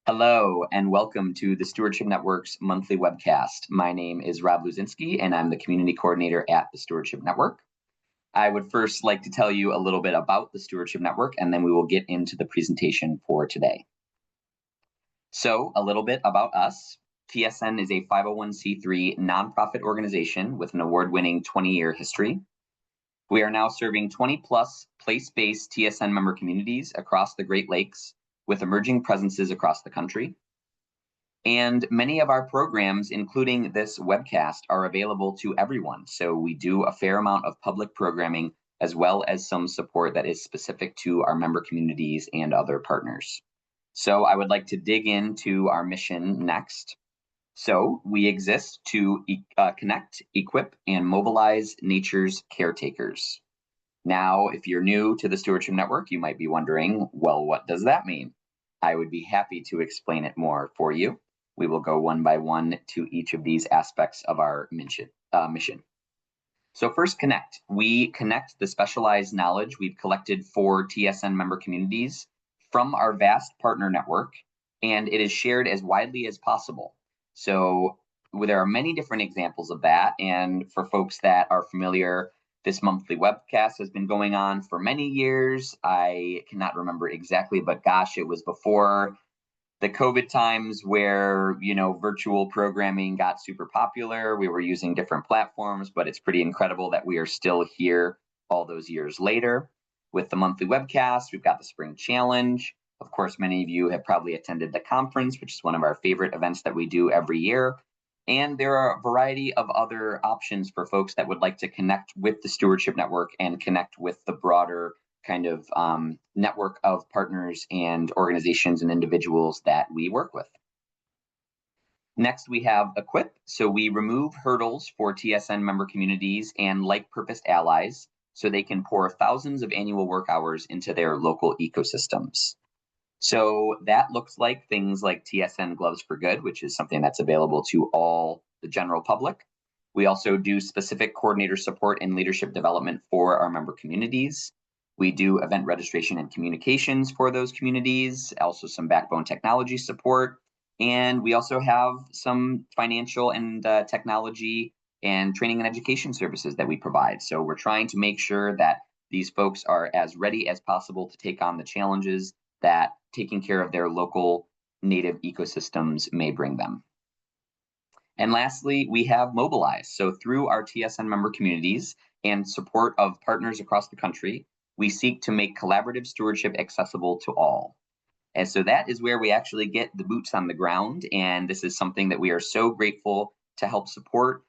Hello, and welcome to the Stewardship Network's monthly webcast. My name is Rob Luzinski, and I'm the community coordinator at the Stewardship Network. I would first like to tell you a little bit about the Stewardship Network, and then we will get into the presentation for today. So, a little bit about us. TSN is a 501c3 nonprofit organization with an award-winning 20-year history. We are now serving 20 plus place-based TSN member communities across the Great Lakes with emerging presences across the country. And many of our programs, including this webcast, are available to everyone. So we do a fair amount of public programming as well as some support that is specific to our member communities and other partners. So I would like to dig into our mission next. So we exist to connect, equip, and mobilize nature's caretakers. Now, if you're new to the Stewardship Network, you might be wondering, well, what does that mean? I would be happy to explain it more for you. We will go one by one to each of these aspects of our mission. So first, connect. We connect the specialized knowledge we've collected for TSN member communities from our vast partner network, and it is shared as widely as possible. So there are many different examples of that, and for folks that are familiar, this monthly webcast has been going on for many years. I cannot remember exactly, but gosh, it was before the COVID times where, virtual programming got super popular. We were using different platforms, but it's pretty incredible that we are still here all those years later. With the monthly webcast, we've got the spring challenge. Of course, many of you have probably attended the conference, which is one of our favorite events that we do every year. And there are a variety of other options for folks that would like to connect with the Stewardship Network and connect with the broader kind of network of partners and organizations and individuals that we work with. Next, we have Equip. So we remove hurdles for TSN member communities and like-purposed allies so they can pour thousands of annual work hours into their local ecosystems. So that looks like things like TSN Gloves for Good, which is something that's available to all the general public. We also do specific coordinator support and leadership development for our member communities. We do event registration and communications for those communities, also some backbone technology support. And we also have some financial and technology and training and education services that we provide. So we're trying to make sure that these folks are as ready as possible to take on the challenges that taking care of their local native ecosystems may bring them. And lastly, we have Mobilize. So through our TSN member communities and support of partners across the country, we seek to make collaborative stewardship accessible to all. And so that is where we actually get the boots on the ground. And this is something that we are so grateful to help support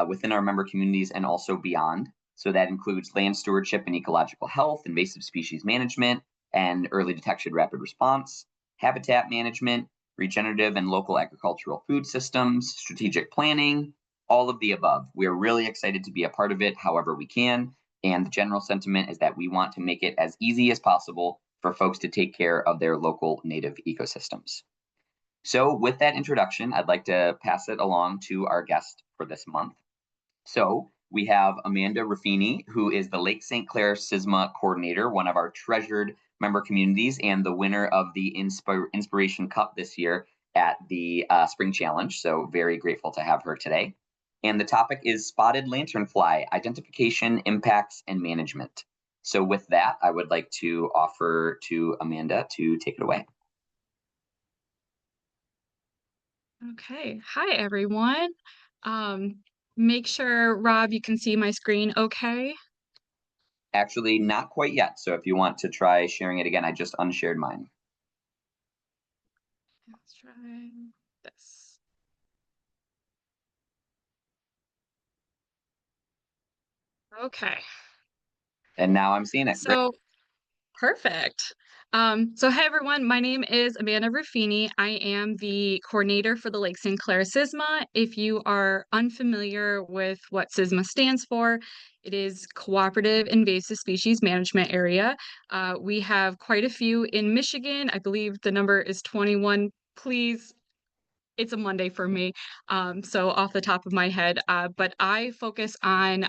within our member communities and also beyond. So that includes land stewardship and ecological health, invasive species management, and early detection rapid response, habitat management, regenerative and local agricultural food systems, strategic planning, all of the above. We're really excited to be a part of it however we can. And the general sentiment is that we want to make it as easy as possible for folks to take care of their local native ecosystems. So with that introduction, I'd like to pass it along to our guest for this month. So we have Amanda Ruffini, who is the Lake St. Clair CISMA coordinator, one of our treasured member communities and the winner of the Inspiration Cup this year at the Spring Challenge. So very grateful to have her today. And the topic is spotted lanternfly, identification, impacts, and management. So with that, I would like to offer to Amanda to take it away. Okay. Hi, everyone. Make sure, Rob, you can see my screen okay? Actually, not quite yet. So if you want to try sharing it again, I just unshared mine. Let's try this. Okay. And now I'm seeing it. Great. So perfect. Hey everyone, my name is Amanda Ruffini. I am the coordinator for the Lake St. Clair CISMA. If you are unfamiliar with what CISMA stands for, it is Cooperative Invasive Species Management Area. We have quite a few in Michigan. I believe the number is 21. Please, it's a Monday for me, so off the top of my head, but I focus on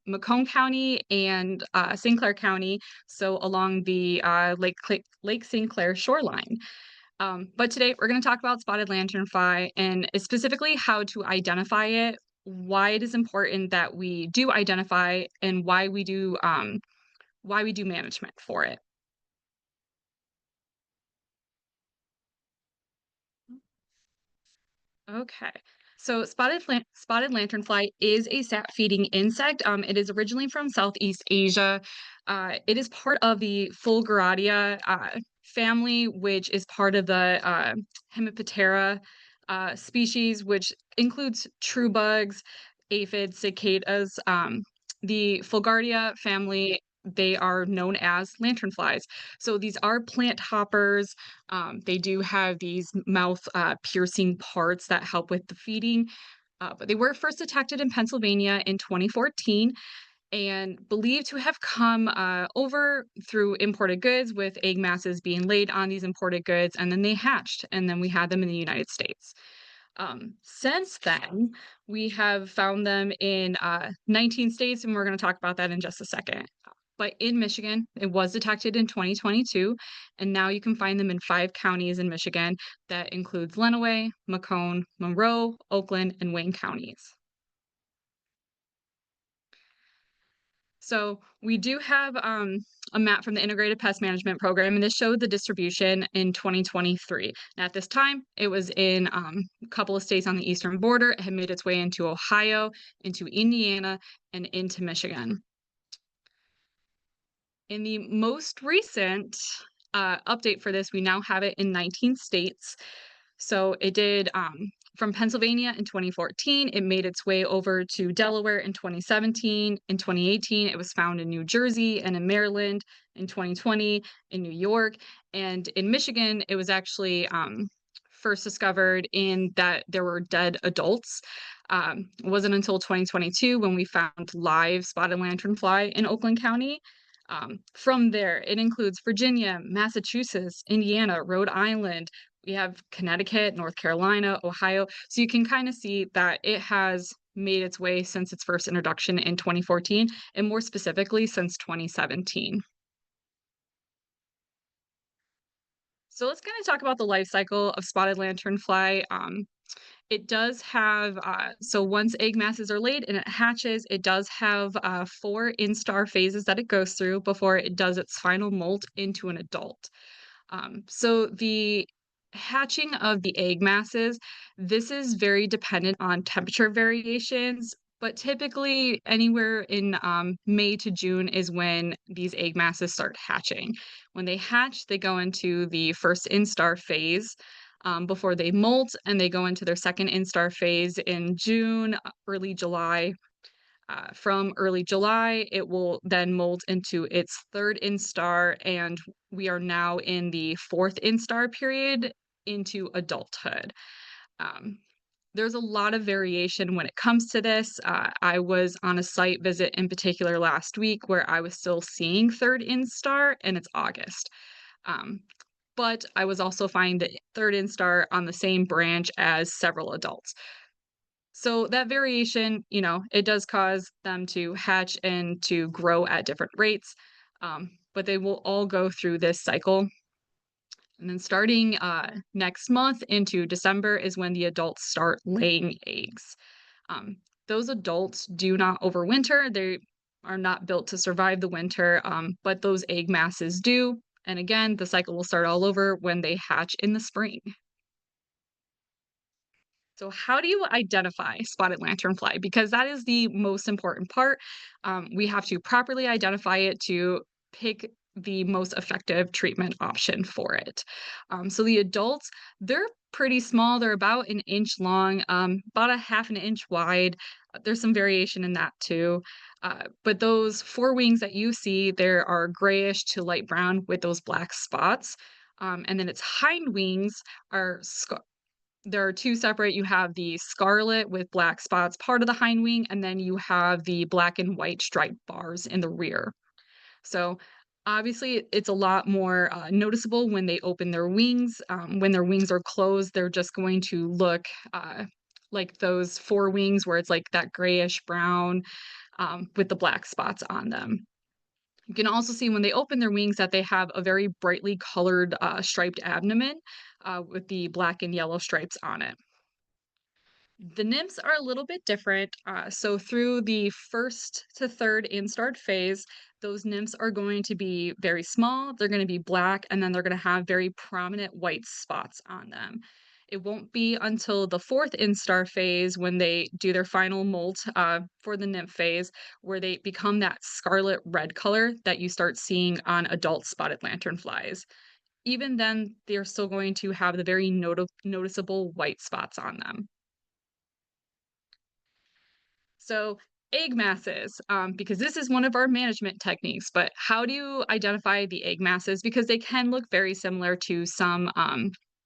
Macomb County and St. Clair County, so along the Lake St. Clair shoreline. But today we're going to talk about spotted lanternfly and specifically how to identify it, why it is important that we do identify, and why we do management for it. Okay. So spotted lanternfly is a sap-feeding insect. It is originally from Southeast Asia. It is part of the Fulguratia family, which is part of the Hemiptera species, which includes true bugs, aphids, cicadas. The Fulguratia family, they are known as lanternflies. So these are plant hoppers. They do have these mouth piercing parts that help with the feeding. But they were first detected in Pennsylvania in 2014 and believed to have come over through imported goods, with egg masses being laid on these imported goods, and then they hatched, and then we had them in the United States. Since then, we have found them in 19 states, and we're going to talk about that in just a second. But in Michigan, it was detected in 2022, and now you can find them in 5 counties in Michigan. That includes Lenawee, Macomb, Monroe, Oakland, and Wayne counties. So we do have a map from the Integrated Pest Management Program, and this showed the distribution in 2023. And at this time, it was in a couple of states on the eastern border. It had made its way into Ohio, into Indiana, and into Michigan. In the most recent update for this, we now have it in 19 states. So it did from Pennsylvania in 2014. It made its way over to Delaware in 2017. In 2018, it was found in New Jersey and in Maryland. In 2020, in New York. And in Michigan, it was actually first discovered in that there were dead adults. It wasn't until 2022 when we found live spotted lanternfly in Oakland County. From there, it includes Virginia, Massachusetts, Indiana, Rhode Island. We have Connecticut, North Carolina, Ohio. So you can kind of see that it has made its way since its first introduction in 2014, and more specifically since 2017. So let's kind of talk about the life cycle of spotted lanternfly. It does have, so once egg masses are laid and it hatches, it does have 4 instar phases that it goes through before it does its final molt into an adult. So the hatching of the egg masses, this is very dependent on temperature variations, but typically anywhere in May to June is when these egg masses start hatching. When they hatch, they go into the first instar phase before they molt, and they go into their second instar phase in June, early July. From early July, it will then mold into its third instar, and we are now in the fourth instar period into adulthood. Um, there's a lot of variation when it comes to this. I was on a site visit in particular last week where I was still seeing third instar, and it's August. Um, but I was also finding the third instar on the same branch as several adults. So that variation, it does cause them to hatch and to grow at different rates, but they will all go through this cycle. And then starting next month into December is when the adults start laying eggs. Um, those adults do not overwinter. They are not built to survive the winter, but those egg masses do. And again, the cycle will start all over when they hatch in the spring. So how do you identify spotted lanternfly? Because that is the most important part. We have to properly identify it to pick the most effective treatment option for it. So the adults, they're pretty small. They're about an inch long, about a half an inch wide. There's some variation in that too. But those forewings that you see, there are grayish to light brown with those black spots. And then its hind wings are there are 2 separate. You have the scarlet with black spots, part of the hind wing, and then you have the black and white striped bars in the rear. So, obviously, it's a lot more, noticeable when they open their wings. When their wings are closed, they're just going to look, like those forewings where it's like that grayish brown, with the black spots on them. You can also see when they open their wings that they have a very brightly colored striped abdomen with the black and yellow stripes on it. The nymphs are a little bit different. So through the first to third instart phase, those nymphs are going to be very small, they're going to be black, and then they're going to have very prominent white spots on them. It won't be until the fourth instar phase when they do their final molt for the nymph phase, where they become that scarlet red color that you start seeing on adult spotted lanternflies. Even then, they're still going to have the very noticeable white spots on them. So egg masses, because this is one of our management techniques, but how do you identify the egg masses? Because they can look very similar to some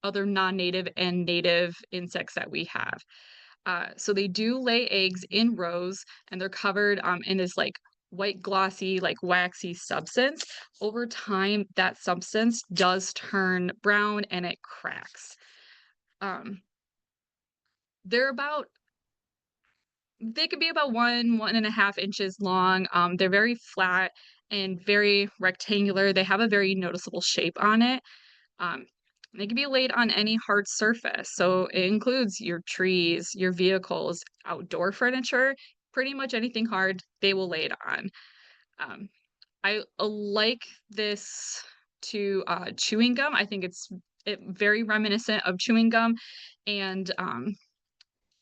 other non-native and native insects that we have. So they do lay eggs in rows and they're covered in this like white glossy, like waxy substance. Over time, that substance does turn brown and it cracks. Um, they're about They could be about 1.5 inches long. They're very flat and very rectangular. They have a very noticeable shape on it. Um, they can be laid on any hard surface. So it includes your trees, your vehicles, outdoor furniture, pretty much anything hard, they will lay it on. Um, I like this to chewing gum. I think it's very reminiscent of chewing gum. And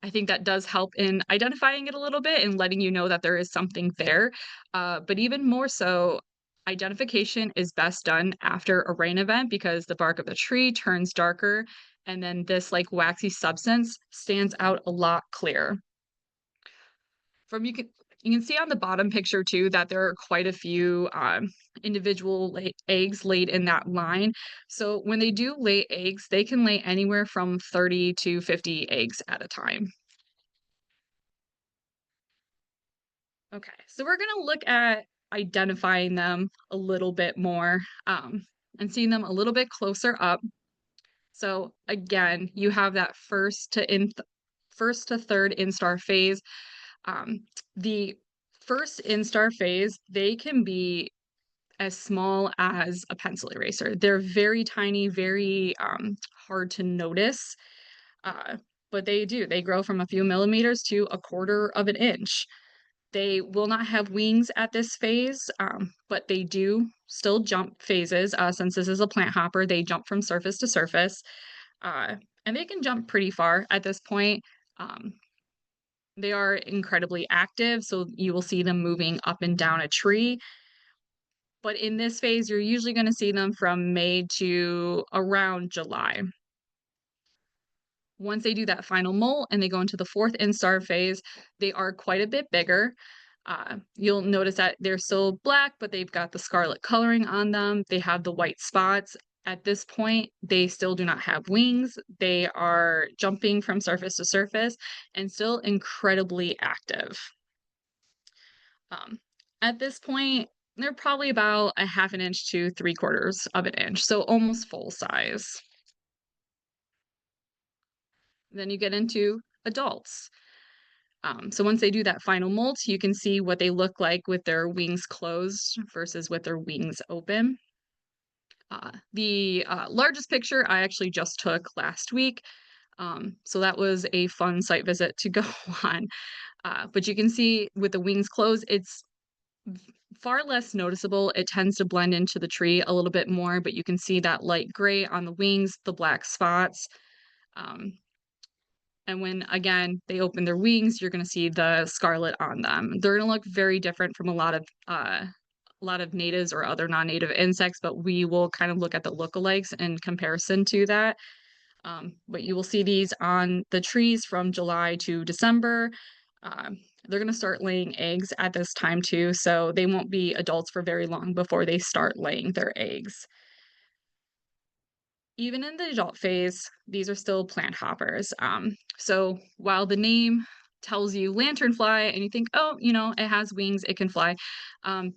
I think that does help in identifying it a little bit and letting you know that there is something there. But even more so, identification is best done after a rain event because the bark of the tree turns darker, and then this like waxy substance stands out a lot clearer. From you can see on the bottom picture too that there are quite a few individual eggs laid in that line. So when they do lay eggs, they can lay anywhere from 30 to 50 eggs at a time. Okay, so we're gonna look at identifying them a little bit more, and seeing them a little bit closer up. So again, you have that first to third instar phase. Um, the first instar phase, they can be as small as a pencil eraser. They're very tiny, very hard to notice, uh, but they grow from a few millimeters to a quarter of an inch. They will not have wings at this phase, but they do still jump phases. Since this is a plant hopper, they jump from surface to surface, uh, and they can jump pretty far at this point. Um, they are incredibly active, so you will see them moving up and down a tree. But in this phase, you're usually going to see them from May to around July. Once they do that final molt and they go into the fourth instar phase, they are quite a bit bigger. You'll notice that they're still black, but they've got the scarlet coloring on them. They have the white spots. At this point, they still do not have wings. They are jumping from surface to surface and still incredibly active. Um, at this point, they're probably about a half an inch to 3/4 of an inch, so almost full size. Then you get into adults. So once they do that final molt, you can see what they look like with their wings closed versus with their wings open. The largest picture I actually just took last week. So that was a fun site visit to go on. But you can see with the wings closed, it's far less noticeable. It tends to blend into the tree a little bit more, but you can see that light gray on the wings, the black spots. Um, And when, again, they open their wings, you're gonna see the scarlet on them. They're gonna look very different from a lot of natives or other non-native insects, but we will kind of look at the lookalikes in comparison to that. But you will see these on the trees from July to December. They're gonna start laying eggs at this time too, so they won't be adults for very long before they start laying their eggs. Even in the adult phase, these are still plant hoppers. So while the name tells you lanternfly and you think, oh, it has wings, it can fly, um,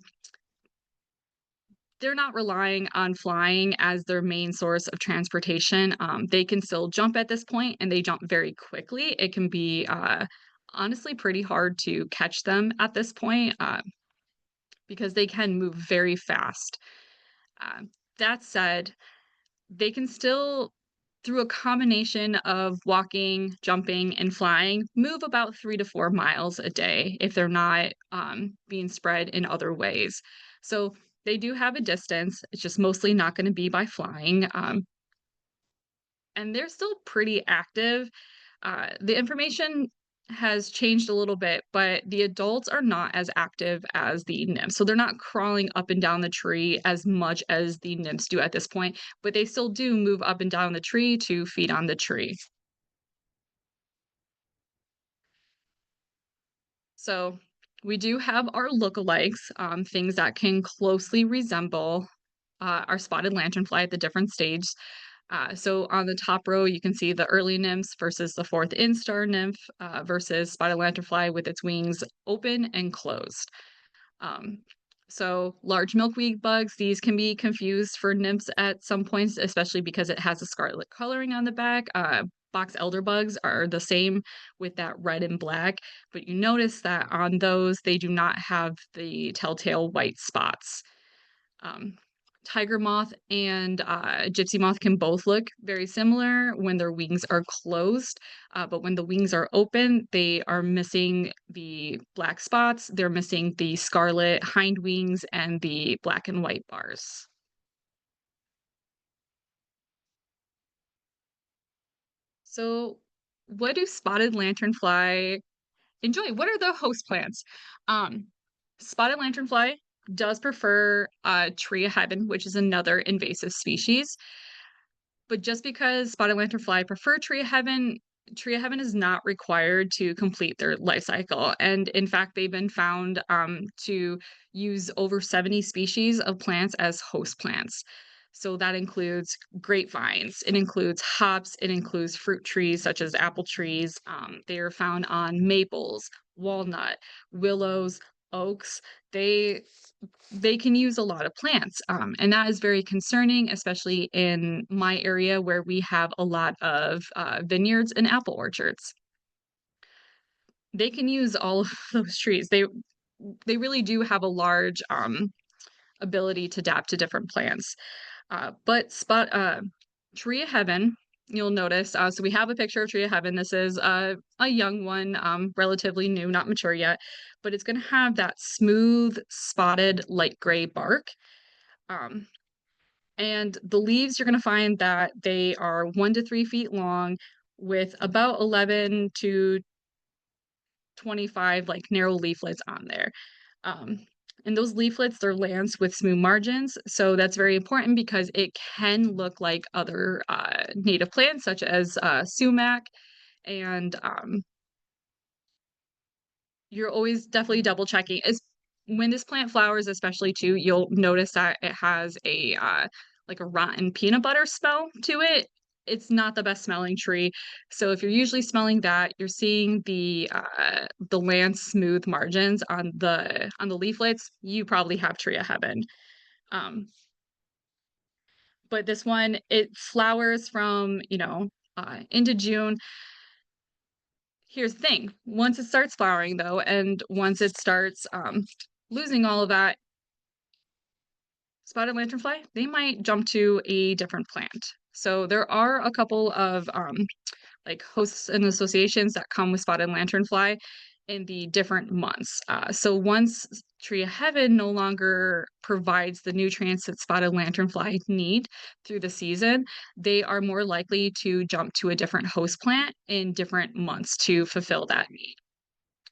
they're not relying on flying as their main source of transportation. They can still jump at this point and they jump very quickly. It can be honestly pretty hard to catch them at this point. because they can move very fast. Um, that said, they can still, through a combination of walking, jumping, and flying, move about 3 to 4 miles a day if they're not being spread in other ways. So they do have a distance. It's just mostly not going to be by flying. And they're still pretty active. The information has changed a little bit, but the adults are not as active as the nymphs. So they're not crawling up and down the tree as much as the nymphs do at this point, but they still do move up and down the tree to feed on the tree. So we do have our lookalikes, things that can closely resemble our spotted lanternfly at the different stages. So on the top row, you can see the early nymphs versus the fourth instar nymph versus spotted lanternfly with its wings open and closed. Um, so large milkweed bugs, these can be confused for nymphs at some points, especially because it has a scarlet coloring on the back. Box elder bugs are the same with that red and black, but you notice that on those, they do not have the telltale white spots. Um, Tiger moth and gypsy moth can both look very similar when their wings are closed, but when the wings are open, they are missing the black spots, they're missing the scarlet hind wings and the black and white bars. So, what do spotted lanternfly enjoy? What are the host plants? Um, Spotted lanternfly does prefer tree of heaven, which is another invasive species. But just because spotted lanternfly prefer tree of heaven is not required to complete their life cycle. And in fact, they've been found to use over 70 species of plants as host plants. So that includes grapevines, it includes hops, it includes fruit trees such as apple trees. They are found on maples, walnut, willows, oaks. They they can use a lot of plants, and that is very concerning, especially in my area where we have a lot of vineyards and apple orchards. They can use all of those trees. They really do have a large ability to adapt to different plants. But spot tree of heaven, you'll notice. So we have a picture of tree of heaven. This is a young one, relatively new, not mature yet, but it's going to have that smooth, spotted, light gray bark. Um, And the leaves, you're gonna find that they are 1 to 3 feet long with about 11 to 25, like, narrow leaflets on there. Um, and those leaflets, they're lanced with smooth margins, so that's very important because it can look like other, native plants such as, sumac, and, you're always definitely double checking. Is when this plant flowers, especially too, you'll notice that it has a like a rotten peanut butter smell to it. It's not the best smelling tree. So if you're usually smelling that, you're seeing the lance smooth margins on the leaflets, you probably have tree of heaven. Um, but this one, it flowers from, into June. Here's the thing, once it starts flowering though, and once it starts, losing all of that, spotted lanternfly, they might jump to a different plant. So there are a couple of, like, hosts and associations that come with spotted lanternfly in the different months. So once tree of heaven no longer provides the nutrients that spotted lanternfly need through the season, they are more likely to jump to a different host plant in different months to fulfill that need.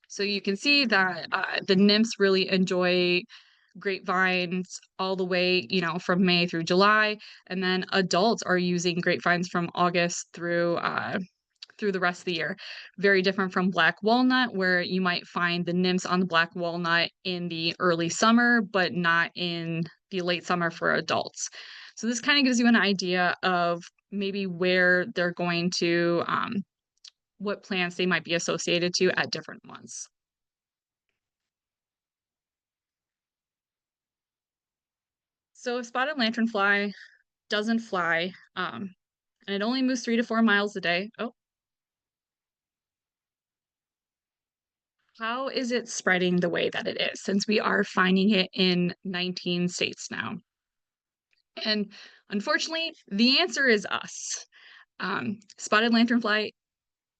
So you can see that the nymphs really enjoy grapevines all the way, from May through July, and then adults are using grapevines from August through the rest of the year. Very different from black walnut, where you might find the nymphs on the black walnut in the early summer, but not in the late summer for adults. So this kind of gives you an idea of maybe where they're going to, what plants they might be associated to at different months. So if spotted lanternfly doesn't fly, and it only moves 3 to 4 miles a day. Oh, How is it spreading the way that it is since we are finding it in 19 states now? And unfortunately, the answer is us. Spotted lanternfly,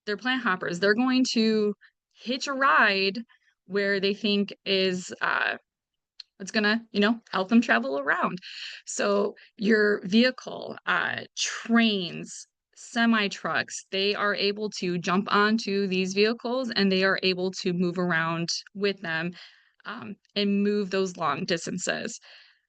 they're plant hoppers. They're going to hitch a ride where they think is it's gonna, help them travel around. So your vehicle, trains, semi trucks, they are able to jump onto these vehicles and they are able to move around with them and move those long distances.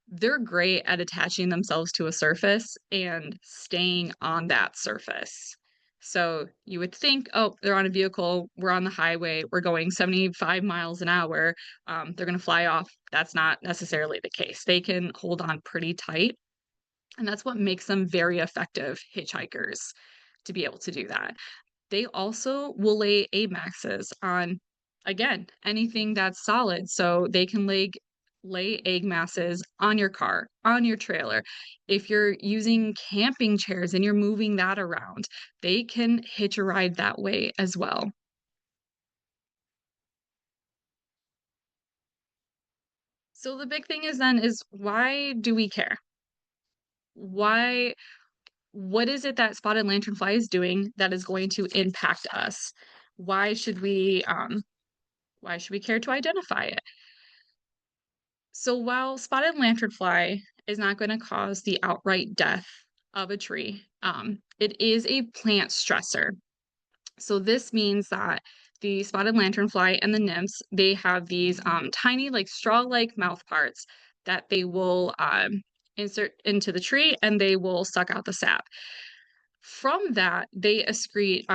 They're great at attaching themselves to a surface and staying on that surface. So you would think, oh, they're on a vehicle, we're on the highway, we're going 75 miles an hour, they're going to fly off. That's not necessarily the case. They can hold on pretty tight. And that's what makes them very effective hitchhikers to be able to do that. They also will lay amaxes on, again, anything that's solid, so they can lay egg masses on your car, on your trailer. If you're using camping chairs and you're moving that around, they can hitch a ride that way as well. So the big thing is then is why do we care? Why what is it that spotted lanternfly is doing that is going to impact us? Why should we why should we care to identify it? So while spotted lanternfly is not going to cause the outright death of a tree, it is a plant stressor. So this means that the spotted lanternfly and the nymphs, they have these tiny, like straw-like mouth parts that they will insert into the tree, and they will suck out the sap. From that, they excrete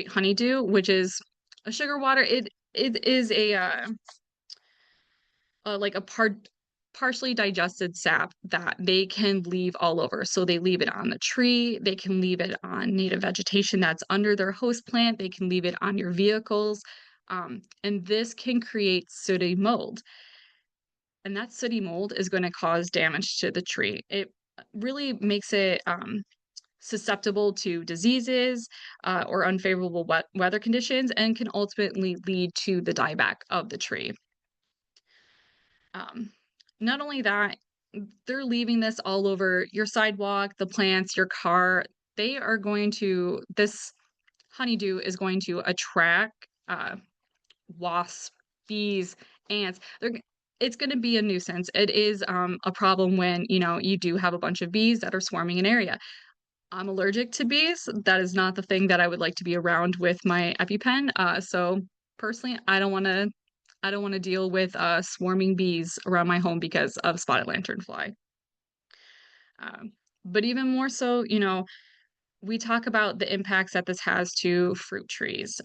honeydew, which is a sugar water. It is like a partially digested sap that they can leave all over. So they leave it on the tree, they can leave it on native vegetation that's under their host plant, they can leave it on your vehicles. And this can create sooty mold. And that sooty mold is going to cause damage to the tree. It really makes it susceptible to diseases or unfavorable weather conditions and can ultimately lead to the dieback of the tree. Um, Not only that, they're leaving this all over your sidewalk, the plants, your car. They are going to this honeydew is going to attract wasps, bees, ants. It's going to be a nuisance. It is a problem when you do have a bunch of bees that are swarming an area. I'm allergic to bees. That is not the thing that I would like to be around with my EpiPen. So personally, I don't want to deal with swarming bees around my home because of spotted lanternfly. But even more so, we talk about the impacts that this has to fruit trees.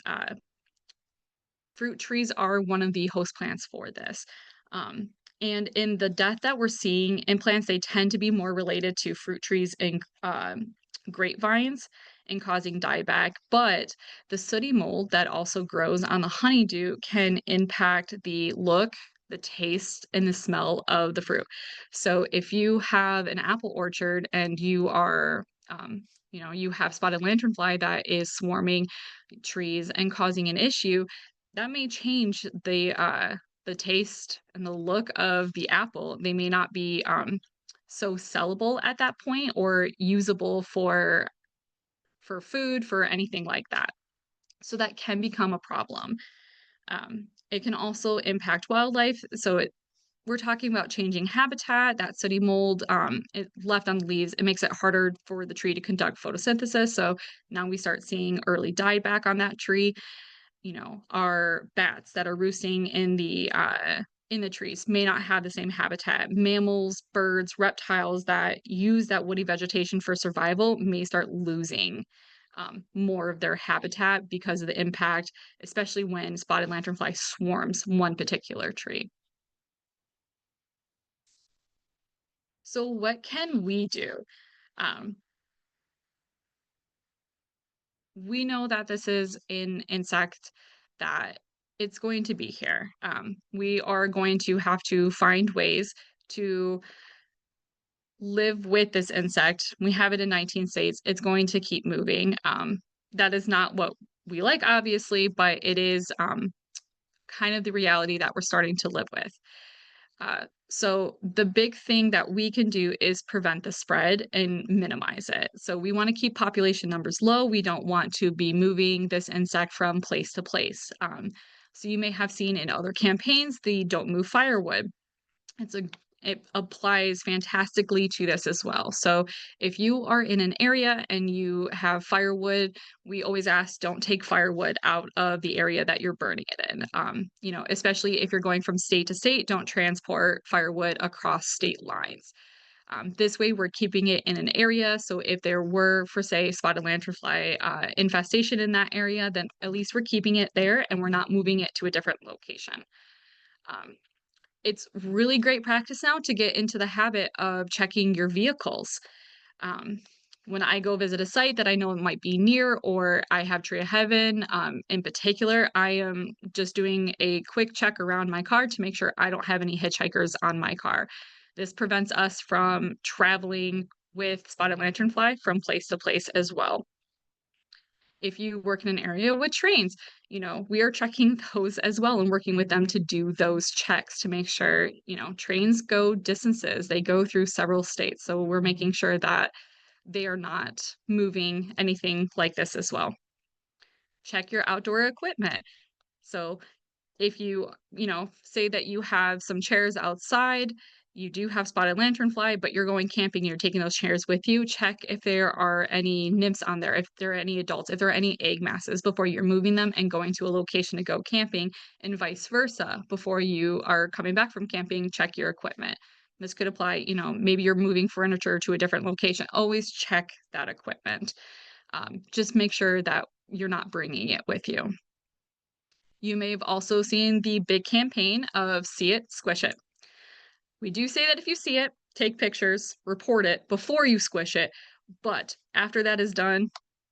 Fruit trees are one of the host plants for this. Um, and in the death that we're seeing in plants, they tend to be more related to fruit trees and grapevines and causing dieback. But the sooty mold that also grows on the honeydew can impact the look, the taste, and the smell of the fruit. So if you have an apple orchard and you are you have spotted lanternfly that is swarming trees and causing an issue, that may change the taste and the look of the apple. They may not be so sellable at that point or usable for food, for anything like that. So that can become a problem. It can also impact wildlife. We're talking about changing habitat. That sooty mold, it left on the leaves, it makes it harder for the tree to conduct photosynthesis. So now we start seeing early dieback on that tree. Our bats that are roosting in the trees may not have the same habitat. Mammals, birds, reptiles that use that woody vegetation for survival may start losing more of their habitat because of the impact, especially when spotted lanternfly swarms one particular tree. So, what can we do? Um, we know that this is an insect that it's going to be here. We are going to have to find ways to live with this insect. We have it in 19 states. It's going to keep moving. That is not what we like, obviously, but it is kind of the reality that we're starting to live with. So the big thing that we can do is prevent the spread and minimize it. So we want to keep population numbers low. We don't want to be moving this insect from place to place. So you may have seen in other campaigns the don't move firewood. It's a it applies fantastically to this as well. So if you are in an area and you have firewood, we always ask don't take firewood out of the area that you're burning it in. Especially if you're going from state to state, don't transport firewood across state lines. This way, we're keeping it in an area. So if there were, for say, spotted lanternfly infestation in that area, then at least we're keeping it there and we're not moving it to a different location. Um, it's really great practice now to get into the habit of checking your vehicles. Um, when I go visit a site that I know might be near or I have Tree of Heaven, in particular, I am just doing a quick check around my car to make sure I don't have any hitchhikers on my car. This prevents us from traveling with spotted lanternfly from place to place as well. If you work in an area with trains, we are checking those as well and working with them to do those checks to make sure, trains go distances, they go through several states. So we're making sure that they are not moving anything like this as well. Check your outdoor equipment. So if say that you have some chairs outside, you do have spotted lanternfly, but you're going camping, you're taking those chairs with you, check if there are any nymphs on there, if there are any adults, if there are any egg masses before you're moving them and going to a location to go camping, and vice versa. Before you are coming back from camping, check your equipment. This could apply, maybe you're moving furniture to a different location. Always check that equipment. Just make sure that you're not bringing it with you. You may have also seen the big campaign of see it, squish it. We do say that if you see it, take pictures, report it before you squish it, but after that is done,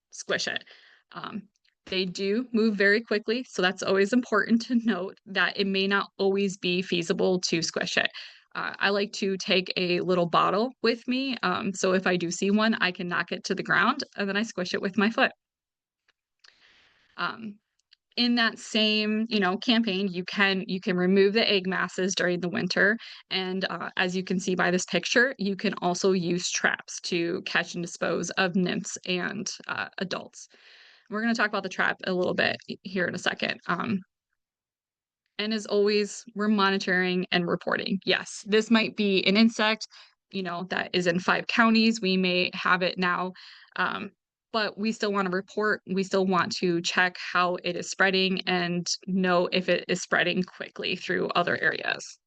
squish it. Um, they do move very quickly, so that's always important to note that it may not always be feasible to squish it. I like to take a little bottle with me, so if I do see one, I can knock it to the ground and then I squish it with my foot. Um, in that same campaign, you can remove the egg masses during the winter, and as you can see by this picture, you can also use traps to catch and dispose of nymphs and adults. We're going to talk about the trap a little bit here in a second. And as always, we're monitoring and reporting. Yes, this might be an insect, that is in 5 counties. We may have it now, but we still want to report. We still want to check how it is spreading and know if it is spreading quickly through other areas.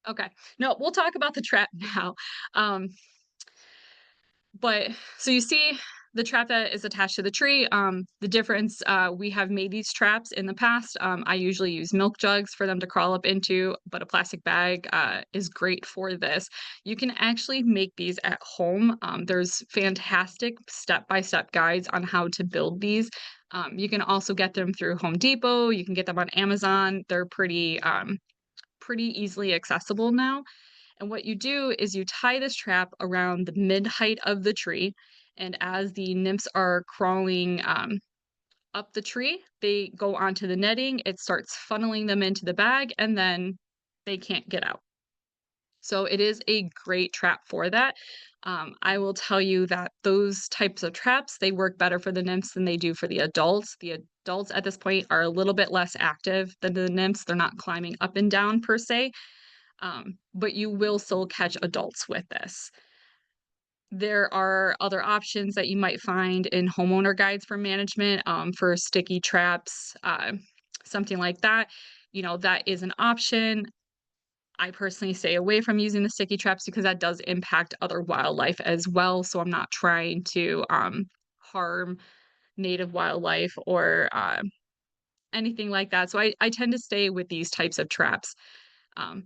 Okay. No, we'll talk about the trap now. Um, But so you see the trap that is attached to the tree. The difference, we have made these traps in the past. I usually use milk jugs for them to crawl up into, but a plastic bag is great for this. You can actually make these at home. There's fantastic step-by-step guides on how to build these. You can also get them through Home Depot. You can get them on Amazon. They're pretty easily accessible now. And what you do is you tie this trap around the mid height of the tree. And as the nymphs are crawling up the tree, they go onto the netting. It starts funneling them into the bag, and then they can't get out. So it is a great trap for that. I will tell you that those types of traps, they work better for the nymphs than they do for the adults. The adults at this point are a little bit less active than the nymphs. They're not climbing up and down per se, but you will still catch adults with this. There are other options that you might find in homeowner guides for management, for sticky traps, something like that. That is an option. I personally stay away from using the sticky traps because that does impact other wildlife as well. So I'm not trying to harm native wildlife or anything like that. So I tend to stay with these types of traps.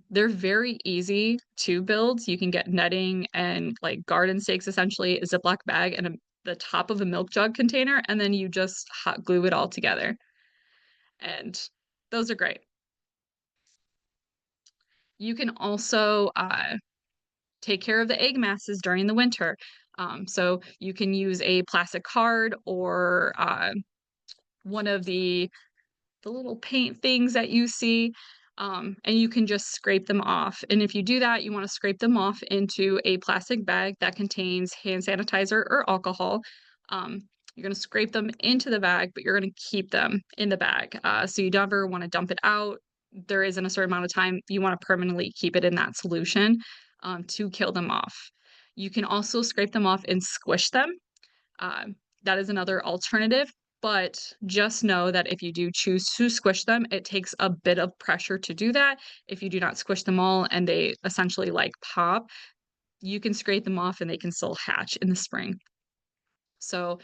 They're very easy to build. You can get netting and like garden stakes, essentially a Ziploc bag and the top of a milk jug container, and then you just hot glue it all together. And those are great. You can also take care of the egg masses during the winter. So you can use a plastic card or one of the little paint things that you see, and you can just scrape them off. And if you do that, you want to scrape them off into a plastic bag that contains hand sanitizer or alcohol. Um, you're going to scrape them into the bag, but you're going to keep them in the bag. So you never want to dump it out. There isn't a certain amount of time. You want to permanently keep it in that solution to kill them off. You can also scrape them off and squish them. Uh, that is another alternative, but just know that if you do choose to squish them, it takes a bit of pressure to do that. If you do not squish them all and they essentially like pop, you can scrape them off and they can still hatch in the spring. So,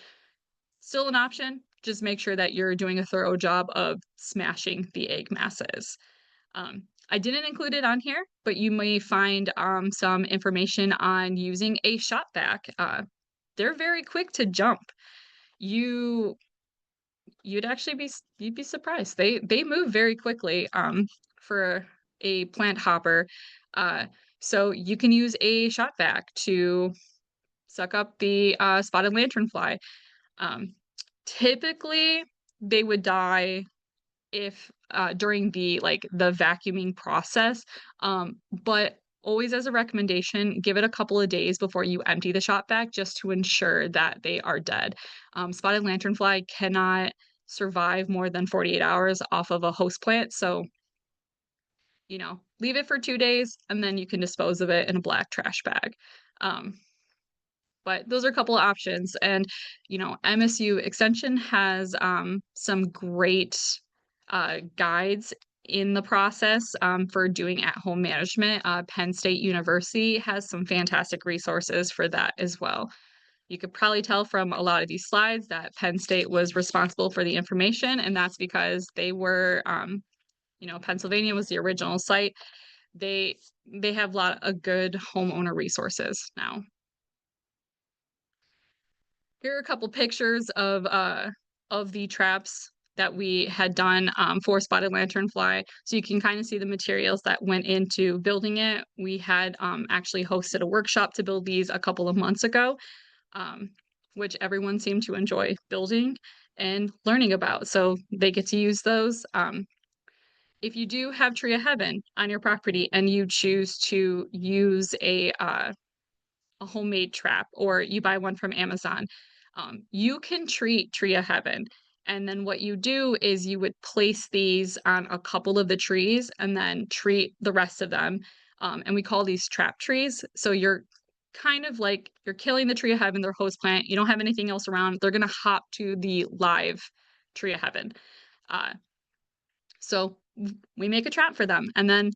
still an option. Just make sure that you're doing a thorough job of smashing the egg masses. I didn't include it on here, but you may find some information on using a shop vac. They're very quick to jump. You you'd actually you'd be surprised. They move very quickly for a plant hopper. Uh so you can use a shop vac to suck up the spotted lanternfly. Um Typically they would die if during the vacuuming process, but always as a recommendation, give it a couple of days before you empty the shop vac just to ensure that they are dead. Spotted lanternfly cannot survive more than 48 hours off of a host plant, so leave it for 2 days and then you can dispose of it in a black trash bag. Um, but those are a couple of options. And, MSU Extension has some great guides in the process for doing at home management. Penn State University has some fantastic resources for that as well. You could probably tell from a lot of these slides that Penn State was responsible for the information, and that's because they were, Pennsylvania was the original site. They they have a lot of good homeowner resources now. Here are a couple pictures of the traps that we had done, for spotted lanternfly, so you can kinda see the materials that went into building it. We had, actually hosted a workshop to build these a couple of months ago, um, which everyone seemed to enjoy building and learning about, so they get to use those. If you do have Tree of Heaven on your property and you choose to use a homemade trap or you buy one from Amazon, you can treat Tree of Heaven. And then what you do is you would place these on a couple of the trees and then treat the rest of them. And we call these trap trees. So you're kind of like you're killing the Tree of Heaven, their host plant. You don't have anything else around. They're going to hop to the live Tree of Heaven. Uh, so we make a trap for them. And then,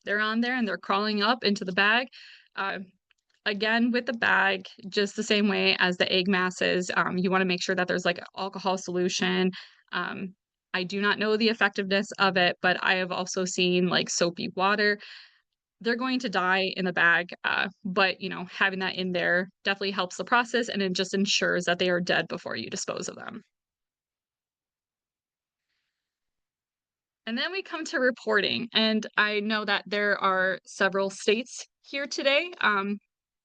they're on there and they're crawling up into the bag. Uh, Again, with the bag, just the same way as the egg masses, you wanna make sure that there's, like, alcohol solution. Um, I do not know the effectiveness of it, but I have also seen, like, soapy water. They're going to die in the bag, but, having that in there definitely helps the process, and it just ensures that they are dead before you dispose of them. And then we come to reporting, and I know that there are several states here today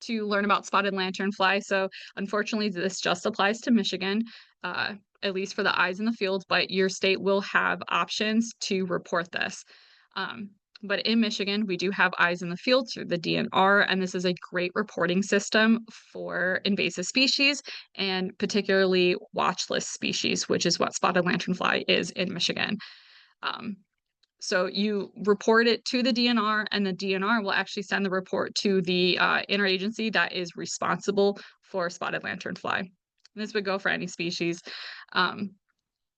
to learn about spotted lanternfly. So unfortunately, this just applies to Michigan, uh, at least for the eyes in the field. But your state will have options to report this. Um, but in Michigan, we do have eyes in the field through the DNR, and this is a great reporting system for invasive species and particularly watch list species, which is what spotted lanternfly is in Michigan. Um, so you report it to the DNR, and the DNR will actually send the report to the interagency that is responsible for spotted lanternfly. This would go for any species, um,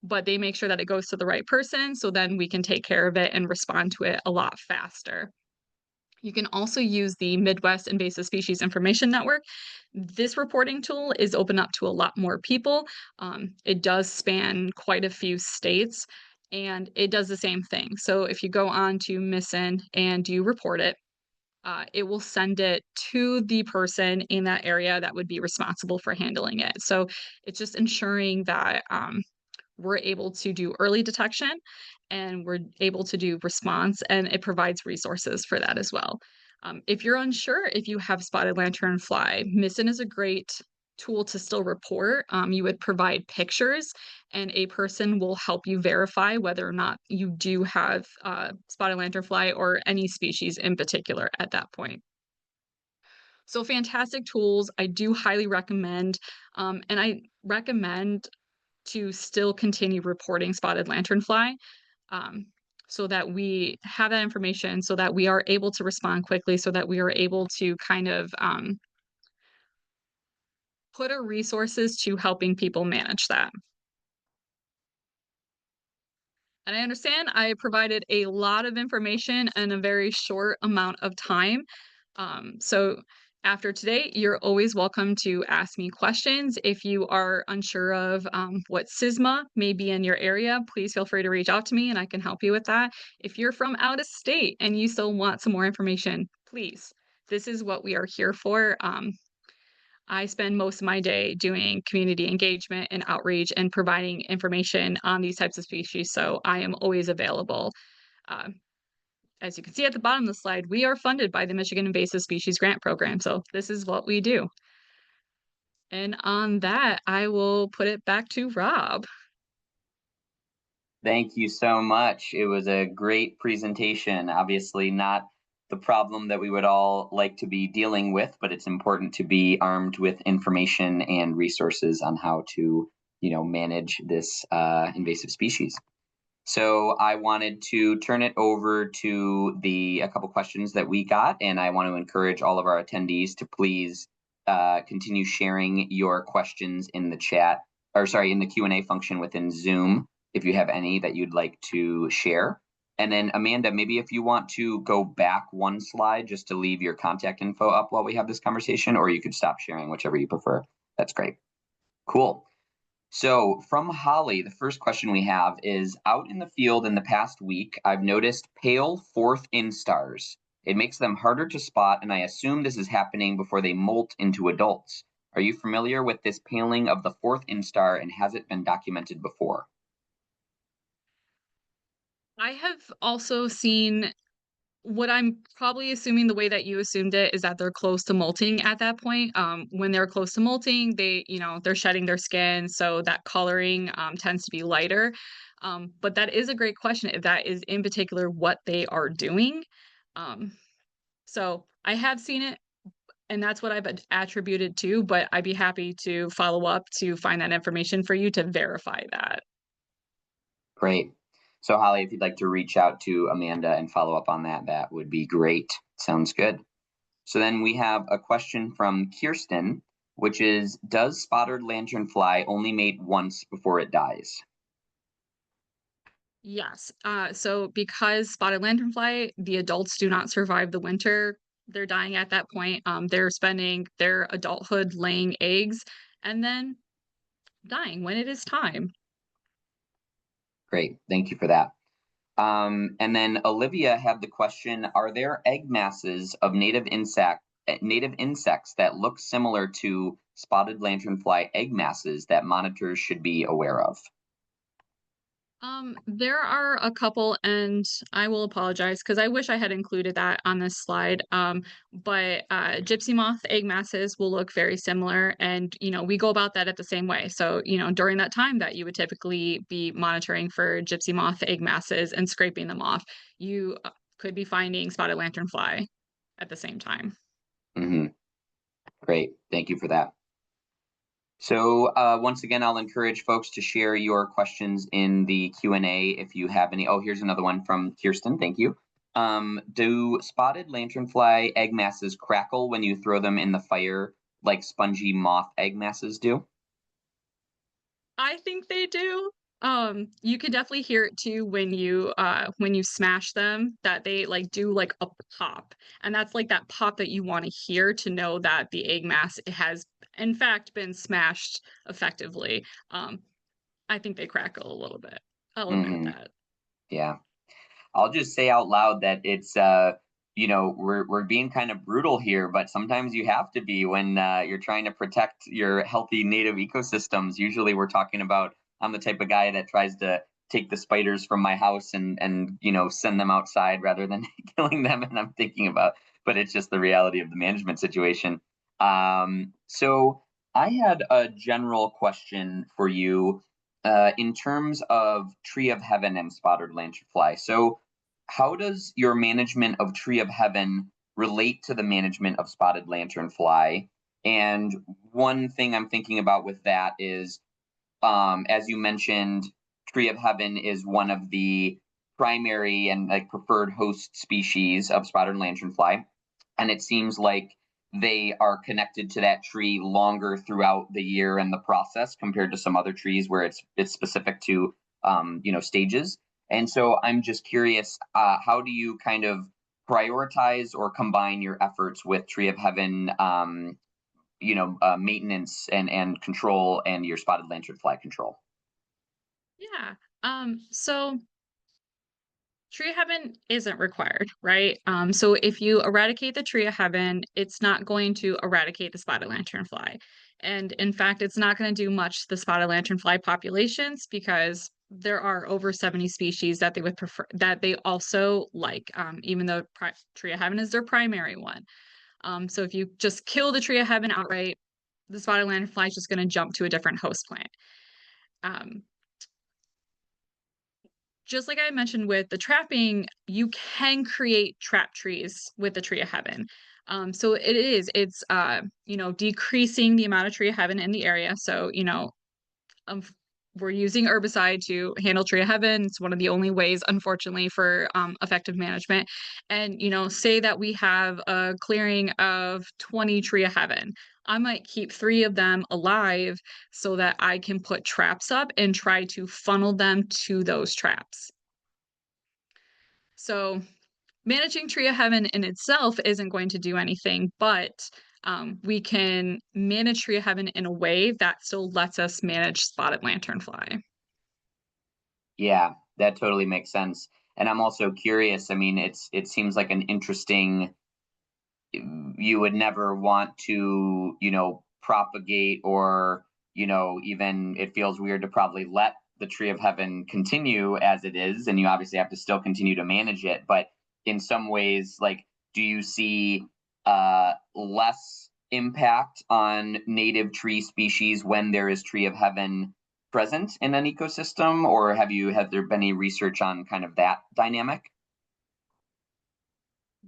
but they make sure that it goes to the right person, so then we can take care of it and respond to it a lot faster. You can also use the Midwest Invasive Species Information Network. This reporting tool is open up to a lot more people. It does span quite a few states, and it does the same thing. So if you go on to MISN and you report it, it will send it to the person in that area that would be responsible for handling it. So it's just ensuring that we're able to do early detection and we're able to do response, and it provides resources for that as well. If you're unsure if you have spotted lanternfly, MISN is a great tool to still report. You would provide pictures, and a person will help you verify whether or not you do have spotted lanternfly or any species in particular at that point. So fantastic tools. I do highly recommend, and I recommend to still continue reporting spotted lanternfly, um, so that we have that information, so that we are able to respond quickly, so that we are able to kind of put our resources to helping people manage that. And I understand I provided a lot of information in a very short amount of time. So after today, you're always welcome to ask me questions. If you are unsure of what CISMA may be in your area, please feel free to reach out to me and I can help you with that. If you're from out of state and you still want some more information, please, this is what we are here for. I spend most of my day doing community engagement and outreach and providing information on these types of species, so I am always available. Uh, as you can see at the bottom of the slide, we are funded by the Michigan Invasive Species Grant Program, so this is what we do. And on that, I will put it back to Rob. Thank you so much. It was a great presentation. Obviously, not the problem that we would all like to be dealing with, but it's important to be armed with information and resources on how to, manage this invasive species. So I wanted to turn it over to a couple questions that we got, and I want to encourage all of our attendees to please continue sharing your questions in the chat, or sorry, in the Q&A function within Zoom, if you have any that you'd like to share. And then Amanda, maybe if you want to go back one slide just to leave your contact info up while we have this conversation, or you could stop sharing, whichever you prefer. That's great. Cool. So from Holly, the first question we have is, out in the field in the past week, I've noticed pale fourth instars. It makes them harder to spot, and I assume this is happening before they molt into adults. Are you familiar with this paling of the fourth instar, and has it been documented before? I have also seen what I'm probably assuming the way that you assumed it is that they're close to molting at that point. When they're close to molting, they're shedding their skin, so that coloring tends to be lighter. But that is a great question if that is in particular what they are doing. Um, so I have seen it, and that's what I've attributed to, but I'd be happy to follow up to find that information for you to verify that. Great. So Holly, if you'd like to reach out to Amanda and follow up on that, that would be great. Sounds good. So then we have a question from Kirsten, which is, does spotted lanternfly only mate once before it dies? Yes. So because spotted lanternfly, the adults do not survive the winter. They're dying at that point. They're spending their adulthood laying eggs and then dying when it is time. Great. Thank you for that. And then Olivia had the question, are there egg masses of native insects that look similar to spotted lanternfly egg masses that monitors should be aware of? There are a couple, and I will apologize because I wish I had included that on this slide. But gypsy moth egg masses will look very similar, and we go about that at the same way. So during that time that you would typically be monitoring for gypsy moth egg masses and scraping them off, you could be finding spotted lanternfly at the same time. Mm-hmm. Great. Thank you for that. So once again, I'll encourage folks to share your questions in the Q&A if you have any. Oh, here's another one from Kirsten. Thank you. Do spotted lanternfly egg masses crackle when you throw them in the fire like spongy moth egg masses do? I think they do. You can definitely hear it too when you smash them that they like do like a pop. And that's like that pop that you want to hear to know that the egg mass has in fact been smashed effectively. I think they crackle a little bit. I'll admit Mm-hmm. that. Yeah. I'll just say out loud that it's we're being kind of brutal here, but sometimes you have to be when you're trying to protect your healthy native ecosystems. Usually we're talking about, I'm the type of guy that tries to take the spiders from my house and send them outside rather than killing them, and I'm thinking about, but it's just the reality of the management situation. So I had a general question for you in terms of tree of heaven and spotted lanternfly. So, how does your management of tree of heaven relate to the management of spotted lanternfly? And one thing I'm thinking about with that is, as you mentioned, tree of heaven is one of the primary and like preferred host species of spotted lanternfly, and it seems like they are connected to that tree longer throughout the year and the process compared to some other trees where it's specific to stages. And so I'm just curious, how do you kind of prioritize or combine your efforts with tree of heaven maintenance and control and your spotted lanternfly control? Yeah. So tree of heaven isn't required, right? So if you eradicate the tree of heaven, it's not going to eradicate the spotted lanternfly. And in fact, it's not going to do much to the spotted lanternfly populations because there are over 70 species that they would prefer that they also like, even though tree of heaven is their primary one. So if you just kill the tree of heaven outright, the spotted lanternfly is just going to jump to a different host plant. Um, just like I mentioned with the trapping, you can create trap trees with the tree of heaven. So it's decreasing the amount of tree of heaven in the area. So, um, we're using herbicide to handle tree of heaven. It's one of the only ways, unfortunately, for effective management. And, say that we have a clearing of 20 tree of heaven. I might keep three of them alive so that I can put traps up and try to funnel them to those traps. So managing tree of heaven in itself isn't going to do anything, but we can manage tree of heaven in a way that still lets us manage spotted lanternfly. Yeah, that totally makes sense. And I'm also curious. I mean, it seems like an interesting. You would never want to, propagate or, even it feels weird to probably let the tree of heaven continue as it is, and you obviously have to still continue to manage it. But in some ways, like, do you see less impact on native tree species when there is tree of heaven present in an ecosystem, or have there been any research on kind of that dynamic?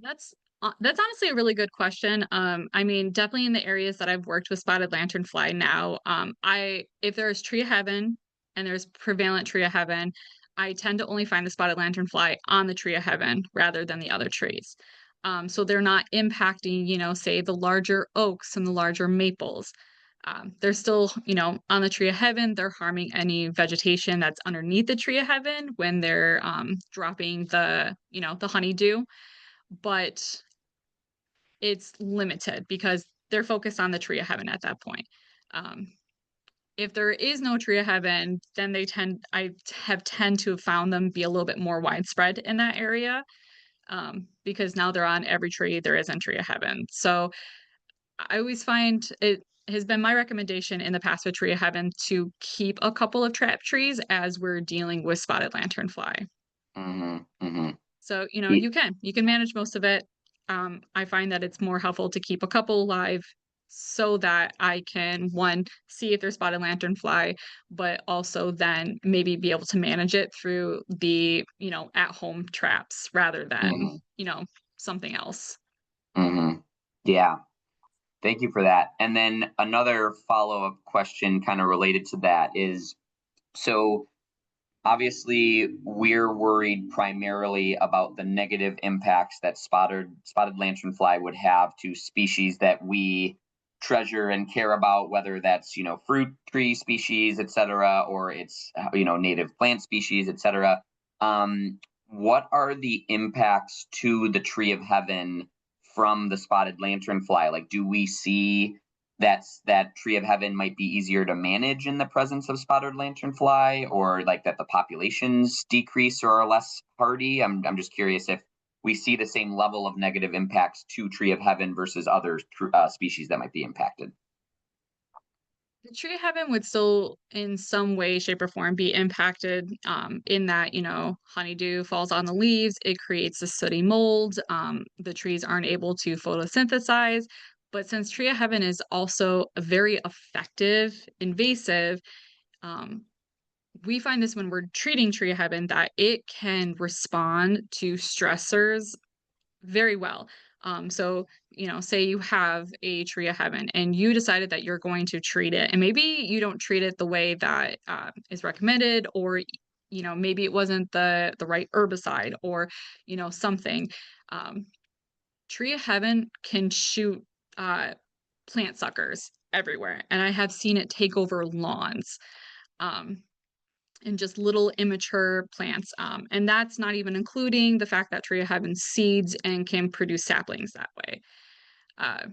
That's honestly a really good question. I mean, definitely in the areas that I've worked with spotted lanternfly now, I if there's tree of heaven and there's prevalent tree of heaven, I tend to only find the spotted lanternfly on the tree of heaven rather than the other trees. So they're not impacting, say the larger oaks and the larger maples. They're still, on the tree of heaven. They're harming any vegetation that's underneath the tree of heaven when they're dropping the honeydew, but it's limited because they're focused on the tree of heaven at that point. Um, if there is no tree of heaven, then tend to have found them be a little bit more widespread in that area, because now they're on every tree there is in tree of heaven. So I always find it has been my recommendation in the past with tree of heaven to keep a couple of trap trees as we're dealing with spotted lanternfly. Hmm. Hmm. So, you can manage most of it. I find that it's more helpful to keep a couple alive so that I can, one, see if there's spotted lanternfly, but also then maybe be able to manage it through the, at-home traps rather than, Hmm. something else. Hmm. Yeah. Thank you for that. And then another follow-up question kind of related to that is, so obviously we're worried primarily about the negative impacts that spotted lanternfly would have to species that we treasure and care about, whether that's, fruit tree species, et cetera, or it's, native plant species, et cetera. What are the impacts to the tree of heaven from the spotted lanternfly? Like, do we see that tree of heaven might be easier to manage in the presence of spotted lanternfly, or like that the populations decrease or are less hardy? I'm just curious if we see the same level of negative impacts to tree of heaven versus other species that might be impacted. The tree of heaven would still, in some way, shape, or form, be impacted, in that, honeydew falls on the leaves, it creates a sooty mold, the trees aren't able to photosynthesize, But since tree of heaven is also a very effective invasive, um, we find this when we're treating tree of heaven that it can respond to stressors very well. So, say you have a tree of heaven and you decided that you're going to treat it, and maybe you don't treat it the way that is recommended, or maybe it wasn't the right herbicide, or something. Um, Tree of heaven can shoot uh, plant suckers everywhere, and I have seen it take over lawns. Um, and just little immature plants. And that's not even including the fact that tree of heaven seeds and can produce saplings that way. Uh,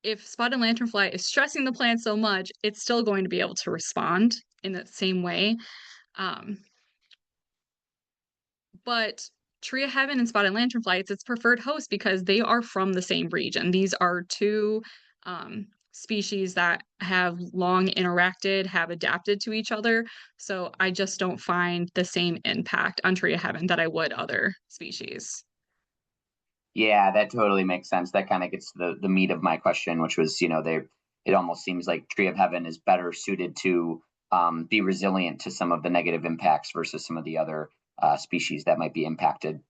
if spotted lanternfly is stressing the plant so much, it's still going to be able to respond in the same way. Um, but tree of heaven and spotted lanternfly, it's its preferred host because they are from the same region. These are two species that have long interacted, have adapted to each other. So I just don't find the same impact on tree of heaven that I would other species. Yeah, that totally makes sense. That kind of gets to the meat of my question, which was, it almost seems like Tree of Heaven is better suited to be resilient to some of the negative impacts versus some of the other species that might be impacted.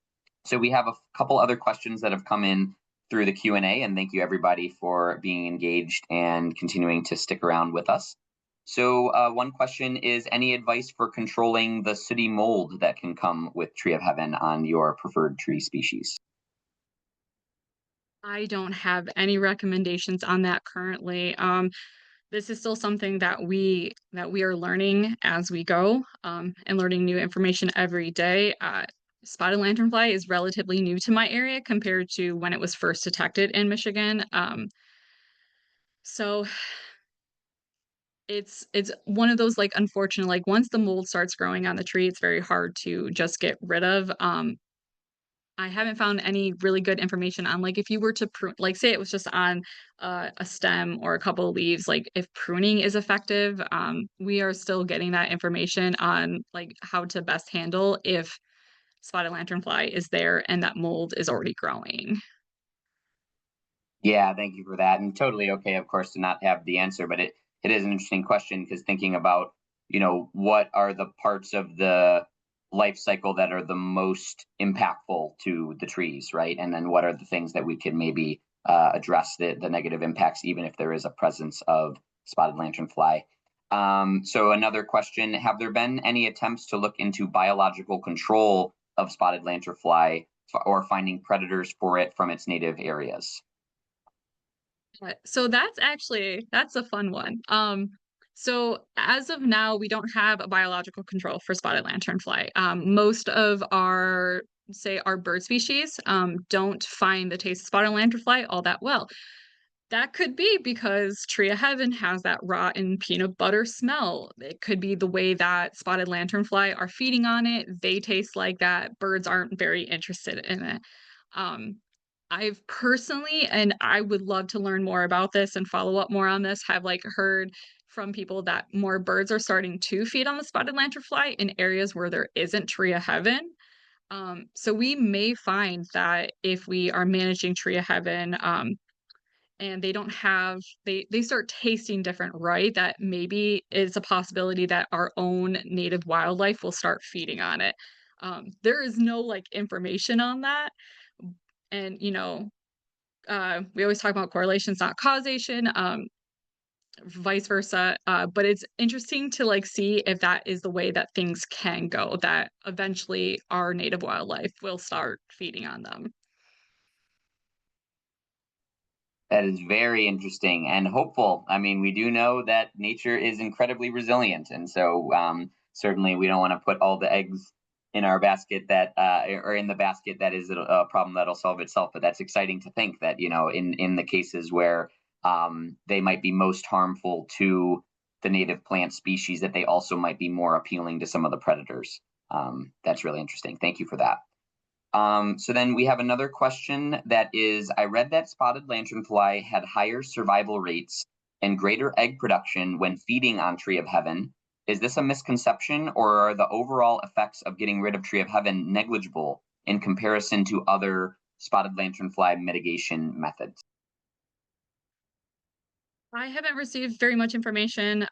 So we have a couple other questions that have come in through the Q&A, and thank you everybody for being engaged and continuing to stick around with us. So one question is, any advice for controlling the sooty mold that can come with Tree of Heaven on your preferred tree species? I don't have any recommendations on that currently. This is still something that we are learning as we go, and learning new information every day. Spotted lanternfly is relatively new to my area compared to when it was first detected in Michigan. So it's one of those, like, unfortunate, like, once the mold starts growing on the tree, it's very hard to just get rid of. I haven't found any really good information on, like, if you were to prune, like, say it was just on a stem or a couple of leaves, like, if pruning is effective. We are still getting that information on, like, how to best handle if spotted lanternfly is there and that mold is already growing. Yeah, thank you for that. And totally okay, of course, to not have the answer, but it is an interesting question because thinking about, what are the parts of the life cycle that are the most impactful to the trees, right? And then what are the things that we can maybe address the negative impacts, even if there is a presence of spotted lanternfly. So another question, have there been any attempts to look into biological control of spotted lanternfly or finding predators for it from its native areas? So that's a fun one. So as of now, we don't have a biological control for spotted lanternfly. Most of our, say, our bird species don't find the taste of spotted lanternfly all that well. That could be because Tree of Heaven has that rotten peanut butter smell. It could be the way that spotted lanternfly are feeding on it. They taste like that. Birds aren't very interested in it. Um, I've personally, and I would love to learn more about this and follow up more on this, have, like, heard from people that more birds are starting to feed on the spotted lanternfly in areas where there isn't Tree of Heaven. So we may find that if we are managing Tree of Heaven, and they don't have they start tasting different, right? That maybe it's a possibility that our own native wildlife will start feeding on it. There is no, like, information on that, and, we always talk about correlations, not causation, vice versa, but it's interesting to, like, see if that is the way that things can go, that eventually our native wildlife will start feeding on them. That is very interesting and hopeful. I mean, we do know that nature is incredibly resilient, and so certainly we don't want to put all the eggs in our basket that, or in the basket that is a problem that'll solve itself. But that's exciting to think that, in the cases where they might be most harmful to the native plant species, that they also might be more appealing to some of the predators. That's really interesting. Thank you for that. So then we have another question that is, I read that spotted lanternfly had higher survival rates and greater egg production when feeding on Tree of Heaven. Is this a misconception, or are the overall effects of getting rid of Tree of Heaven negligible in comparison to other spotted lanternfly mitigation methods? I haven't received very much information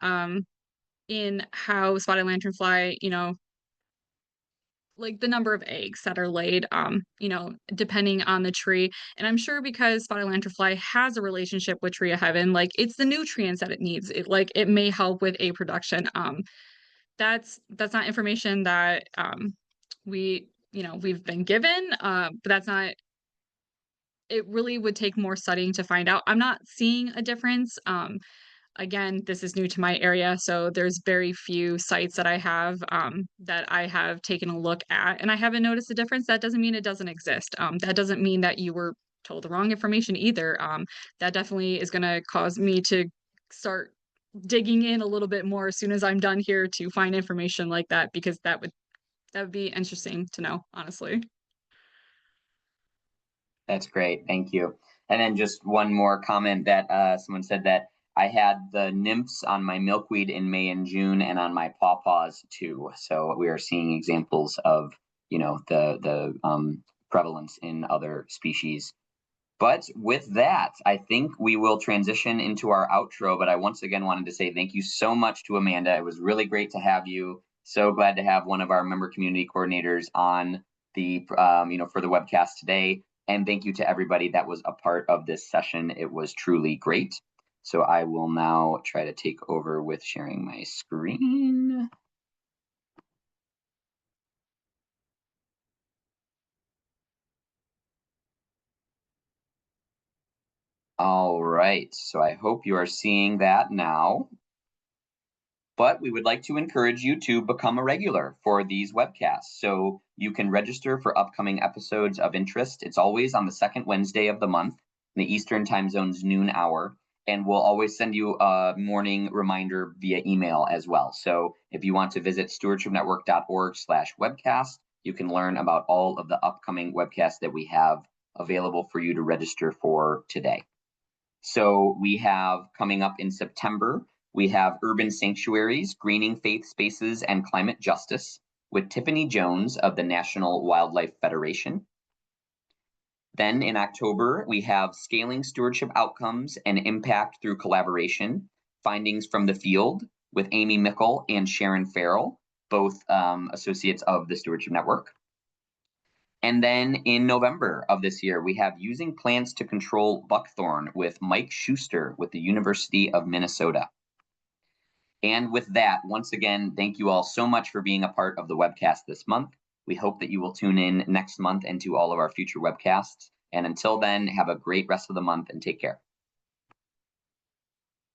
in how spotted lanternfly, like the number of eggs that are laid, depending on the tree. And I'm sure because spotted lanternfly has a relationship with tree of heaven, like it's the nutrients that it needs. It may help with egg production. That's not information that we've been given. But that's not. It really would take more studying to find out. I'm not seeing a difference. Again, this is new to my area, so there's very few sites that I have taken a look at, and I haven't noticed a difference. That doesn't mean it doesn't exist. That doesn't mean that you were told the wrong information either. That definitely is going to cause me to start digging in a little bit more as soon as I'm done here to find information like that because that would be interesting to know, honestly. That's great. Thank you. And then just one more comment that someone said that I had the nymphs on my milkweed in May and June and on my pawpaws too. So we are seeing examples of, the prevalence in other species. But with that, I think we will transition into our outro. But I once again wanted to say thank you so much to Amanda. It was really great to have you. So glad to have one of our member community coordinators on the, for the webcast today. And thank you to everybody that was a part of this session. It was truly great. So I will now try to take over with sharing my screen. All right, so I hope you are seeing that now. But we would like to encourage you to become a regular for these webcasts. So you can register for upcoming episodes of interest. It's always on the second Wednesday of the month, in the Eastern time zone's noon hour. And we'll always send you a morning reminder via email as well. So if you want to visit stewardshipnetwork.org/webcast, you can learn about all of the upcoming webcasts that we have available for you to register for today. So we have coming up in September, we have Urban Sanctuaries, Greening Faith Spaces and Climate Justice with Tiffany Jones of the National Wildlife Federation. Then in October, we have Scaling Stewardship Outcomes and Impact Through Collaboration, Findings from the Field with Amy Mickle and Sharon Farrell, both associates of the Stewardship Network. And then in November of this year, we have Using Plants to Control Buckthorn with Mike Schuster with the University of Minnesota. And with that, once again, thank you all so much for being a part of the webcast this month. We hope that you will tune in next month and to all of our future webcasts. And until then, have a great rest of the month and take care.